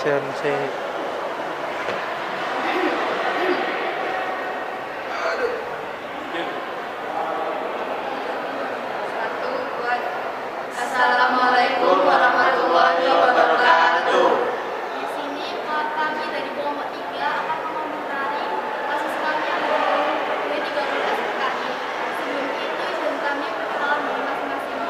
Sensei. Assalamualaikum warahmatullahi wabarakatuh. Di sini kami dari kelompok 3 akan mengomentari kasus kami yang berhubung G30 SPKI. Sebelum itu, izin kami perkenalan dari masing-masing.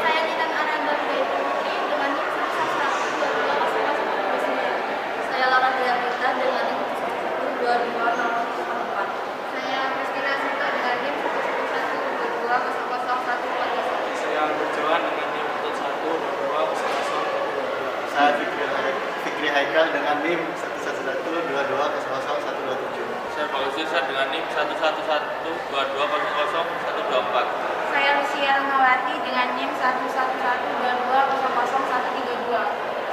Saya Titan Aranda Putri dengan NIM 111220019. Saya Laura Diarita dengan NIM 1122004. Saya Christina Sita dengan NIM 111220014. Saya Berjalan dengan NIM 1220012. Saya Fikri Haikal dengan NIM 11122000127. Saya Bagus Irsyad dengan NIM 11122000124. Saya Lucia Rahmawati dengan NIM 11122000132.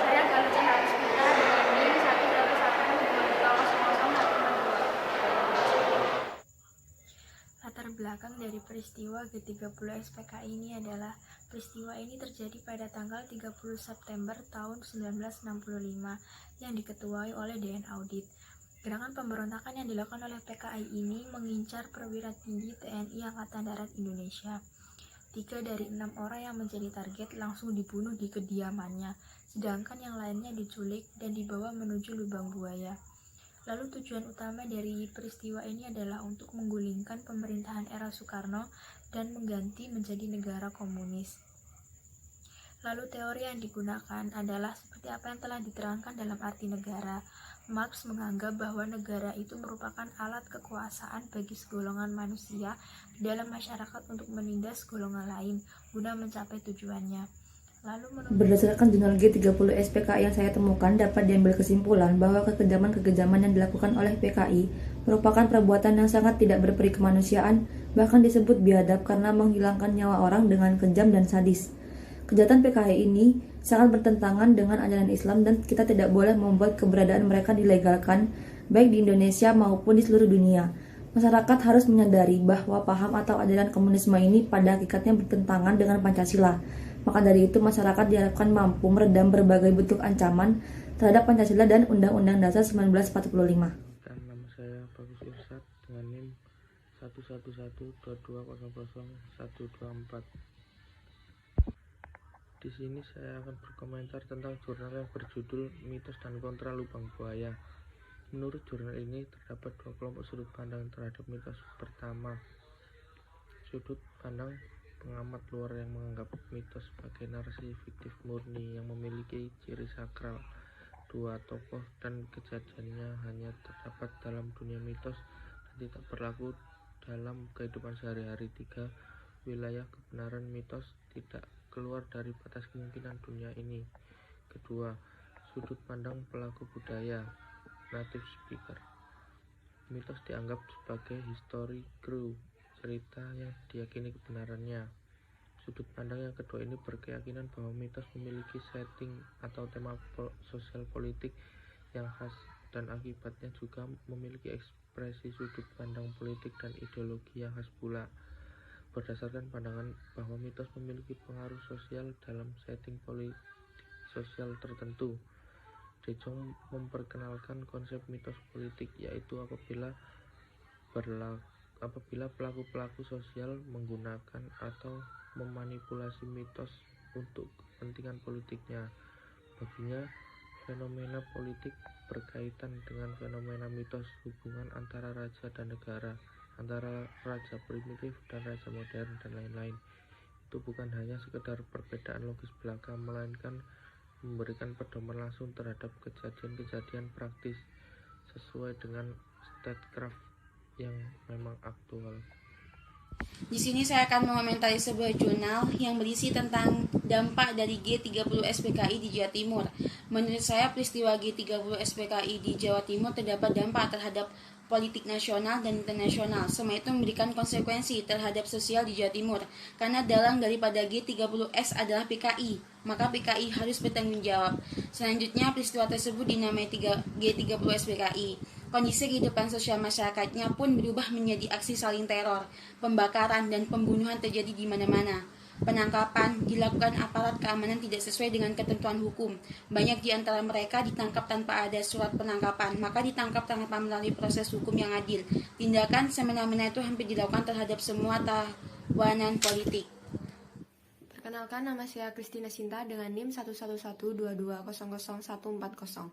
Saya Galucia Haruspita dengan NIM 11122000142. Latar belakang dari peristiwa G30 SPKI ini adalah peristiwa ini terjadi pada tanggal 30 September tahun 1965 yang diketuai oleh DN Audit. Gerakan pemberontakan yang dilakukan oleh PKI ini mengincar perwira tinggi TNI Angkatan Darat Indonesia. 3 dari 6 orang yang menjadi target langsung dibunuh di kediamannya, sedangkan yang lainnya diculik dan dibawa menuju lubang buaya. Lalu tujuan utama dari peristiwa ini adalah untuk menggulingkan pemerintahan era Soekarno dan mengganti menjadi negara komunis. Lalu teori yang digunakan adalah seperti apa yang telah diterangkan dalam arti negara. Marx menganggap bahwa negara itu merupakan alat kekuasaan bagi segolongan manusia di dalam masyarakat untuk menindas golongan lain guna mencapai tujuannya. Berdasarkan jurnal G30 SPKI yang saya temukan, dapat diambil kesimpulan bahwa kekejaman-kekejaman yang dilakukan oleh PKI merupakan perbuatan yang sangat tidak berperi kemanusiaan, bahkan disebut biadab karena menghilangkan nyawa orang dengan kejam dan sadis. Kejahatan PKI ini sangat bertentangan dengan ajaran Islam dan kita tidak boleh membuat keberadaan mereka dilegalkan baik di Indonesia maupun di seluruh dunia. Masyarakat harus menyadari bahwa paham atau ajaran komunisme ini pada hakikatnya bertentangan dengan Pancasila. Maka dari itu masyarakat diharapkan mampu meredam berbagai bentuk ancaman terhadap Pancasila dan Undang-Undang Dasar 1945. Dan nama saya Bagus Irsyad dengan NIM 11122000124. Di sini saya akan berkomentar tentang jurnal yang berjudul Mitos dan Kontra Lubang Buaya. Menurut jurnal ini terdapat 2 kelompok sudut pandang terhadap mitos. Pertama, sudut pandang pengamat luar yang menganggap mitos sebagai narasi fiktif murni yang memiliki ciri sakral. 2 tokoh dan kejadiannya hanya terdapat dalam dunia mitos dan tidak berlaku dalam kehidupan sehari-hari. 3 wilayah kebenaran mitos tidak keluar dari batas kemungkinan dunia ini. Kedua, sudut pandang pelaku budaya, native speaker. Mitos dianggap sebagai history true, cerita yang diyakini kebenarannya. Sudut pandang yang kedua ini berkeyakinan bahwa mitos memiliki setting atau tema sosial politik yang khas dan akibatnya juga memiliki ekspresi sudut pandang politik dan ideologi yang khas pula. Berdasarkan pandangan bahwa mitos memiliki pengaruh sosial dalam setting politik sosial tertentu, De Jong memperkenalkan konsep mitos politik, yaitu apabila pelaku-pelaku sosial menggunakan atau memanipulasi mitos untuk kepentingan politiknya. Baginya, fenomena politik berkaitan dengan fenomena mitos, hubungan antara raja dan negara, antara raja primitif dan raja modern, dan lain-lain. Itu bukan hanya sekedar perbedaan logis belaka, melainkan memberikan pedoman langsung terhadap kejadian-kejadian praktis sesuai dengan statecraft yang memang aktual. Di sini saya akan mengomentari sebuah jurnal yang berisi tentang dampak dari G30 SPKI di Jawa Timur. Menurut saya, peristiwa G30 SPKI di Jawa Timur terdapat dampak terhadap politik nasional dan internasional. Semua itu memberikan konsekuensi terhadap sosial di Jawa Timur. Karena dalang daripada G30S adalah PKI, maka PKI harus bertanggung jawab. Selanjutnya, peristiwa tersebut dinamai G30 SPKI. Kondisi kehidupan sosial masyarakatnya pun berubah menjadi aksi saling teror, pembakaran, dan pembunuhan terjadi di mana-mana. penangkapan dilakukan aparat keamanan tidak sesuai dengan ketentuan hukum. Banyak di antara mereka ditangkap tanpa ada surat penangkapan, maka ditangkap tanpa melalui proses hukum yang adil. Tindakan semena-mena itu hampir dilakukan terhadap semua tawanan politik. Perkenalkan, nama saya Kristina Sinta dengan NIM 11122000140.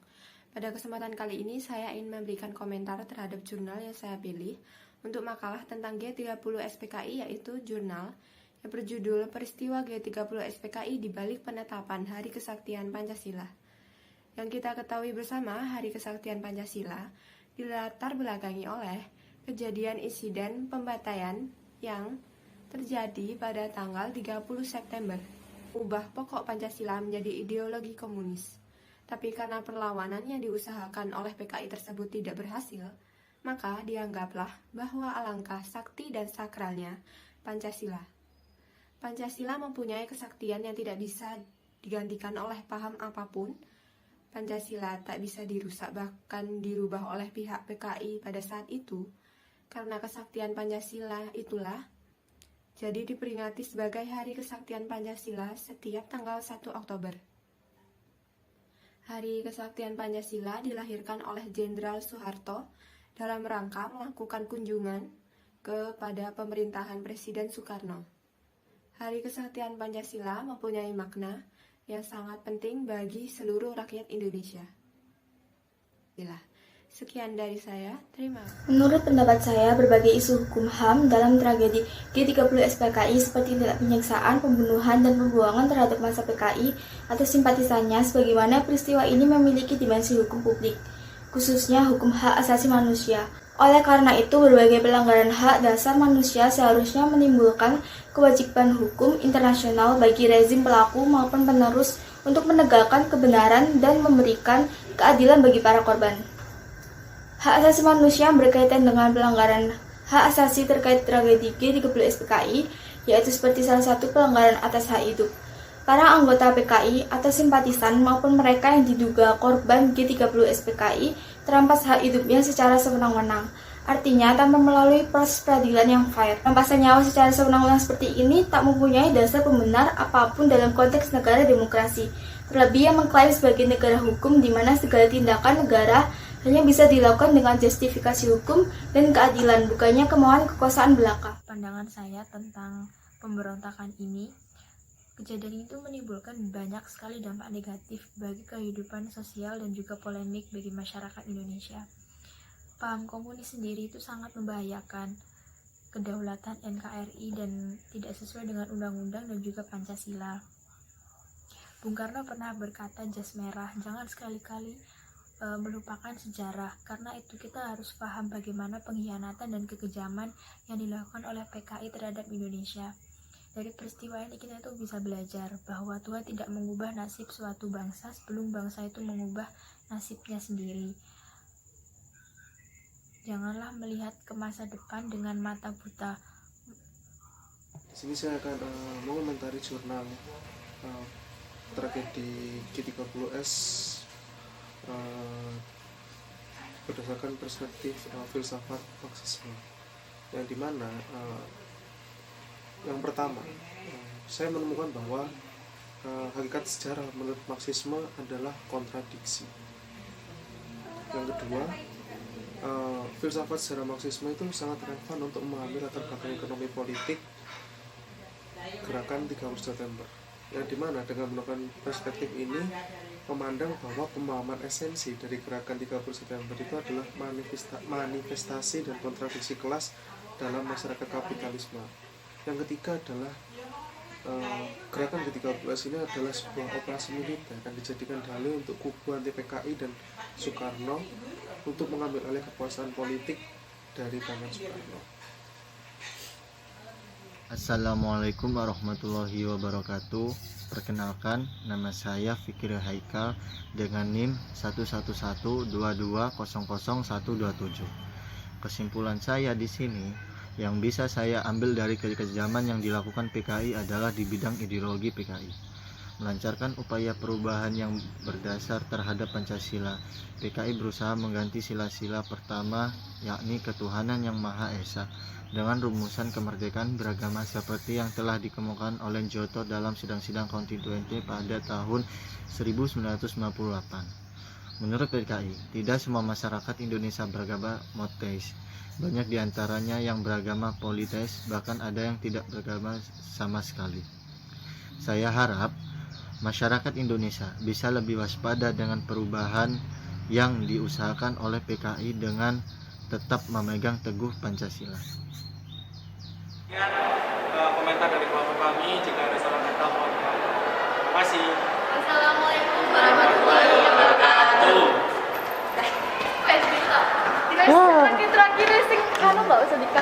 Pada kesempatan kali ini saya ingin memberikan komentar terhadap jurnal yang saya pilih untuk makalah tentang G30 SPKI, yaitu jurnal yang berjudul Peristiwa G30 SPKI di balik penetapan Hari Kesaktian Pancasila. Yang kita ketahui bersama, Hari Kesaktian Pancasila dilatar belakangi oleh kejadian insiden pembantaian yang terjadi pada tanggal 30 September. Ubah pokok Pancasila menjadi ideologi komunis. Tapi karena perlawanan yang diusahakan oleh PKI tersebut tidak berhasil, maka dianggaplah bahwa alangkah sakti dan sakralnya Pancasila. Pancasila mempunyai kesaktian yang tidak bisa digantikan oleh paham apapun. Pancasila tak bisa dirusak bahkan dirubah oleh pihak PKI pada saat itu. Karena kesaktian Pancasila itulah jadi diperingati sebagai Hari Kesaktian Pancasila setiap tanggal 1 Oktober. Hari Kesaktian Pancasila dilahirkan oleh Jenderal Soeharto dalam rangka melakukan kunjungan kepada pemerintahan Presiden Soekarno. Hari Kesaktian Pancasila mempunyai makna yang sangat penting bagi seluruh rakyat Indonesia. Sekian dari saya, terima kasih. Menurut pendapat saya, berbagai isu hukum HAM dalam tragedi G30 SPKI seperti tindak penyiksaan, pembunuhan, dan pembuangan terhadap massa PKI atau simpatisannya, sebagaimana peristiwa ini memiliki dimensi hukum publik, khususnya hukum hak asasi manusia. Oleh karena itu, berbagai pelanggaran hak dasar manusia seharusnya menimbulkan kewajiban hukum internasional bagi rezim pelaku maupun penerus untuk menegakkan kebenaran dan memberikan keadilan bagi para korban. Hak asasi manusia berkaitan dengan pelanggaran hak asasi terkait tragedi G30 SPKI, yaitu seperti salah satu pelanggaran atas hak hidup. Para anggota PKI atau simpatisan maupun mereka yang diduga korban G30 SPKI terampas hak hidupnya secara sewenang-wenang. Artinya, tanpa melalui proses peradilan yang fair. Rampasan nyawa secara sewenang-wenang seperti ini tak mempunyai dasar pembenar apapun dalam konteks negara demokrasi. Terlebih yang mengklaim sebagai negara hukum di mana segala tindakan negara hanya bisa dilakukan dengan justifikasi hukum dan keadilan, bukannya kemauan kekuasaan belaka. Pandangan saya tentang pemberontakan ini, kejadian itu menimbulkan banyak sekali dampak negatif bagi kehidupan sosial dan juga polemik bagi masyarakat Indonesia. Paham komunis sendiri itu sangat membahayakan kedaulatan NKRI dan tidak sesuai dengan undang-undang dan juga Pancasila. Bung Karno pernah berkata, jas merah, jangan sekali-kali melupakan sejarah, karena itu kita harus paham bagaimana pengkhianatan dan kekejaman yang dilakukan oleh PKI terhadap Indonesia. Dari peristiwa ini kita tuh bisa belajar bahwa Tuhan tidak mengubah nasib suatu bangsa sebelum bangsa itu mengubah nasibnya sendiri. Janganlah melihat ke masa depan dengan mata buta. Di sini saya akan mengomentari jurnal tragedi G30S berdasarkan perspektif filsafat Marxisme, yang dimana yang pertama saya menemukan bahwa hakikat sejarah menurut Marxisme adalah kontradiksi. Yang kedua, filsafat sejarah Marxisme itu sangat relevan untuk memahami latar belakang ekonomi politik gerakan 30 September, yang dimana dengan menggunakan perspektif ini memandang bahwa pemahaman esensi dari gerakan 30 September itu adalah manifestasi dan kontradiksi kelas dalam masyarakat kapitalisme. Yang ketiga adalah gerakan G30 ini adalah sebuah operasi militer yang dijadikan dalih untuk kubu anti PKI dan Soekarno untuk mengambil alih kekuasaan politik dari tangan Soekarno. Assalamualaikum warahmatullahi wabarakatuh. Perkenalkan, nama saya Fikri Haikal dengan NIM 11122000127. Kesimpulan saya di sini yang bisa saya ambil dari kekejaman yang dilakukan PKI adalah di bidang ideologi PKI. Melancarkan upaya perubahan yang berdasar terhadap Pancasila, PKI berusaha mengganti sila-sila pertama, yakni ketuhanan yang Maha Esa, dengan rumusan kemerdekaan beragama seperti yang telah dikemukakan oleh Giotto dalam sidang-sidang konstituente pada tahun 1998. Menurut PKI, tidak semua masyarakat Indonesia beragama monoteis. Banyak diantaranya yang beragama politeis, bahkan ada yang tidak beragama sama sekali. Saya harap masyarakat Indonesia bisa lebih waspada dengan perubahan yang diusahakan oleh PKI dengan tetap memegang teguh Pancasila. Komentar dari kelompok kami, jika ada salah kata mohon maaf. Terima kasih. Assalamualaikum warahmatullahi wabarakatuh. Terakhir sing anu nggak usah dikasih.